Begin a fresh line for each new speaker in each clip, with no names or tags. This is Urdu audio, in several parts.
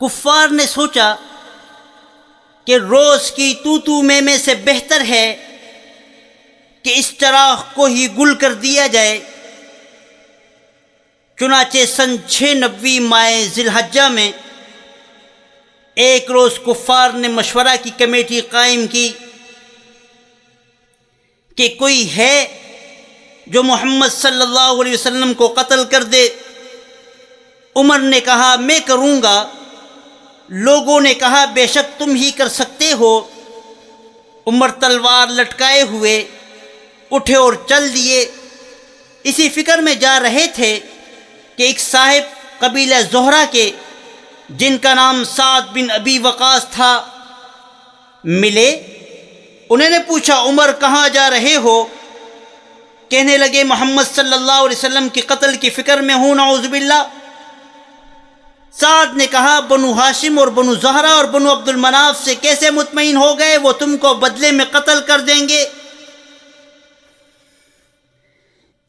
کفار نے سوچا کہ روز کی تو میں سے بہتر ہے کہ اس چراغ کو ہی گل کر دیا جائے۔ چنانچہ سن 96 ماہ ذی الحجہ میں ایک روز کفار نے مشورہ کی کمیٹی قائم کی کہ کوئی ہے جو محمد صلی اللہ علیہ وسلم کو قتل کر دے۔ عمر نے کہا میں کروں گا۔ لوگوں نے کہا بے شک تم ہی کر سکتے ہو۔ عمر تلوار لٹکائے ہوئے اٹھے اور چل دیے۔ اسی فکر میں جا رہے تھے کہ ایک صاحب قبیلہ زہرہ کے جن کا نام سعد بن ابی وقاص تھا ملے۔ انہوں نے پوچھا عمر کہاں جا رہے ہو؟ کہنے لگے محمد صلی اللہ علیہ وسلم کے قتل کی فکر میں ہوں، نعوذ باللہ۔ سعد نے کہا بنو ہاشم اور بنو زہرہ اور بنو عبد المناف سے کیسے مطمئن ہو گئے؟ وہ تم کو بدلے میں قتل کر دیں گے۔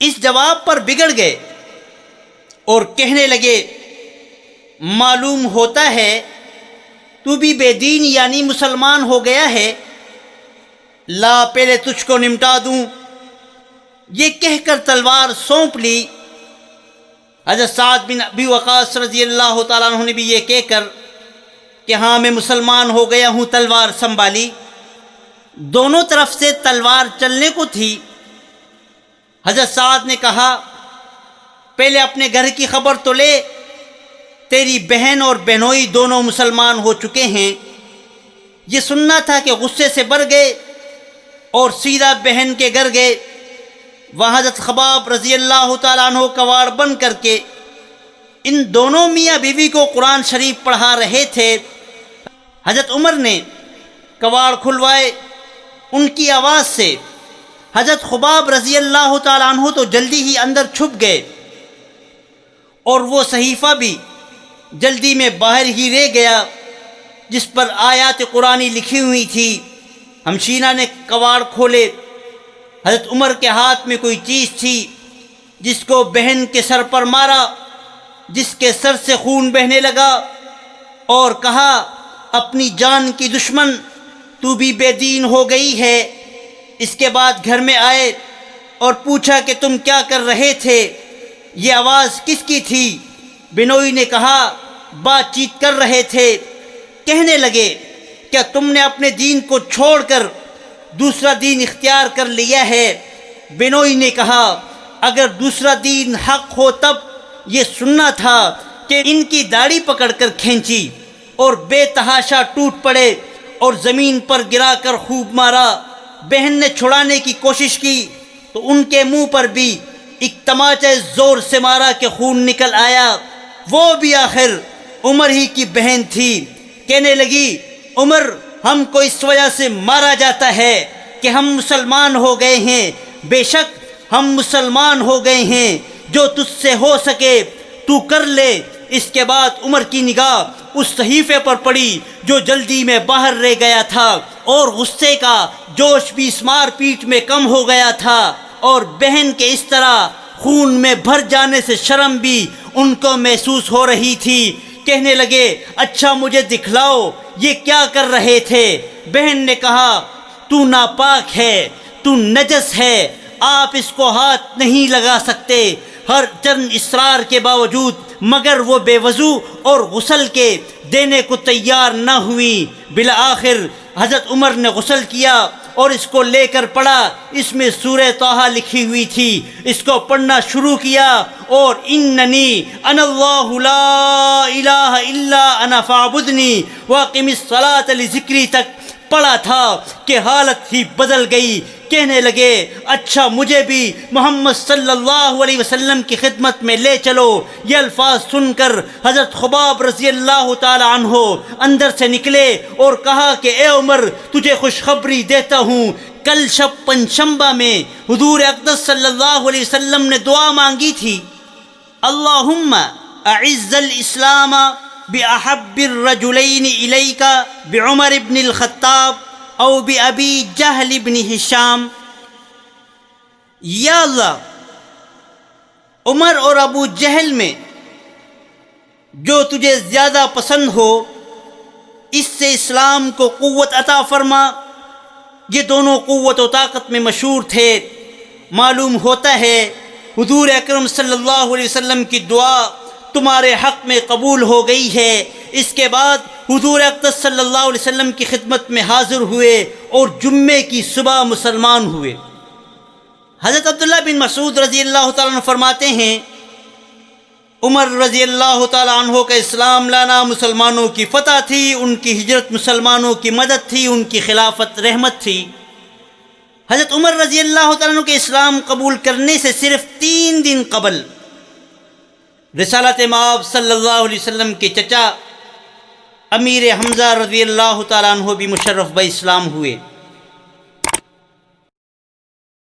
اس جواب پر بگڑ گئے اور کہنے لگے معلوم ہوتا ہے تو بھی بے دین یعنی مسلمان ہو گیا ہے، لا پہلے تجھ کو نمٹا دوں۔ یہ کہہ کر تلوار سونپ لی۔ حضرت سعد بن ابی وقاص رضی اللہ تعالیٰ عنہ نے بھی یہ کہہ کر کہ ہاں میں مسلمان ہو گیا ہوں تلوار سنبھالی۔ دونوں طرف سے تلوار چلنے کو تھی۔ حضرت سعد نے کہا پہلے اپنے گھر کی خبر تو لے، تیری بہن اور بہنوئی دونوں مسلمان ہو چکے ہیں۔ یہ سننا تھا کہ غصے سے بھر گئے اور سیدھا بہن کے گھر گئے۔ وہاں حضرت خباب رضی اللہ تعالیٰ عنہ کواڑ بن کر کے ان دونوں میاں بیوی کو قرآن شریف پڑھا رہے تھے۔ حضرت عمر نے کواڑ کھلوائے۔ ان کی آواز سے حضرت خباب رضی اللہ تعالیٰ عنہ تو جلدی ہی اندر چھپ گئے اور وہ صحیفہ بھی جلدی میں باہر ہی رہ گیا جس پر آیات قرآنی لکھی ہوئی تھی۔ ہمشینہ نے کواڑ کھولے۔ حضرت عمر کے ہاتھ میں کوئی چیز تھی جس کو بہن کے سر پر مارا، جس کے سر سے خون بہنے لگا اور کہا اپنی جان کی دشمن تو بھی بے دین ہو گئی ہے۔ اس کے بعد گھر میں آئے اور پوچھا کہ تم کیا کر رہے تھے؟ یہ آواز کس کی تھی؟ بنوئی نے کہا بات چیت کر رہے تھے۔ کہنے لگے کیا تم نے اپنے دین کو چھوڑ کر دوسرا دین اختیار کر لیا ہے؟ بنوئی نے کہا اگر دوسرا دین حق ہو تب یہ سننا تھا کہ ان کی داڑھی پکڑ کر کھینچی اور بے تحاشا ٹوٹ پڑے اور زمین پر گرا کر خوب مارا۔ بہن نے چھڑانے کی کوشش کی تو ان کے منہ پر بھی ایک تماچے زور سے مارا کہ خون نکل آیا۔ وہ بھی آخر عمر ہی کی بہن تھی۔ کہنے لگی عمر ہم کو اس وجہ سے مارا جاتا ہے کہ ہم مسلمان ہو گئے ہیں۔ بے شک ہم مسلمان ہو گئے ہیں، جو تجھ سے ہو سکے تو کر لے۔ اس کے بعد عمر کی نگاہ اس صحیفے پر پڑی جو جلدی میں باہر رہ گیا تھا اور غصے کا جوش بھی اس مار پیٹ میں کم ہو گیا تھا، اور بہن کے اس طرح خون میں بھر جانے سے شرم بھی ان کو محسوس ہو رہی تھی۔ کہنے لگے اچھا مجھے دکھلاؤ یہ کیا کر رہے تھے؟ بہن نے کہا تو ناپاک ہے، تو نجس ہے، آپ اس کو ہاتھ نہیں لگا سکتے۔ ہر چند اصرار کے باوجود مگر وہ بے وضو اور غسل کے دینے کو تیار نہ ہوئی۔ بالآخر حضرت عمر نے غسل کیا اور اس کو لے کر پڑھا۔ اس میں سورہ طٰہٰ لکھی ہوئی تھی۔ اس کو پڑھنا شروع کیا اور اننی انا اللہ لا الہ الا انا فاعبدنی واقم الصلاۃ لذکری تک پڑھا تھا کہ حالت ہی بدل گئی۔ کہنے لگے اچھا مجھے بھی محمد صلی اللہ علیہ وسلم کی خدمت میں لے چلو۔ یہ الفاظ سن کر حضرت خباب رضی اللہ تعالی عنہ اندر سے نکلے اور کہا کہ اے عمر تجھے خوشخبری دیتا ہوں، کل شب پنجشنبہ میں حضور اقدس صلی اللہ علیہ وسلم نے دعا مانگی تھی اللہم اعز الاسلام بأحب الرجلین الیک بعمر بن الخطاب او بأبی جہل بن ہشام۔ یا اللہ عمر اور ابو جہل میں جو تجھے زیادہ پسند ہو اس سے اسلام کو قوت عطا فرما۔ یہ دونوں قوت و طاقت میں مشہور تھے۔ معلوم ہوتا ہے حضور اکرم صلی اللہ علیہ وسلم کی دعا تمہارے حق میں قبول ہو گئی ہے۔ اس کے بعد حضور اقدس صلی اللہ علیہ وسلم کی خدمت میں حاضر ہوئے اور جمعے کی صبح مسلمان ہوئے۔ حضرت عبداللہ بن مسعود رضی اللہ تعالیٰ عنہ فرماتے ہیں عمر رضی اللہ تعالیٰ عنہ کا اسلام لانا مسلمانوں کی فتح تھی، ان کی ہجرت مسلمانوں کی مدد تھی، ان کی خلافت رحمت تھی۔ حضرت عمر رضی اللہ تعالیٰ عنہ کے اسلام قبول کرنے سے صرف 3 دن قبل رسالت مآب صلی اللہ علیہ وسلم کے چچا امیر حمزہ رضی اللہ تعالیٰ عنہ بھی مشرف بہ اسلام ہوئے۔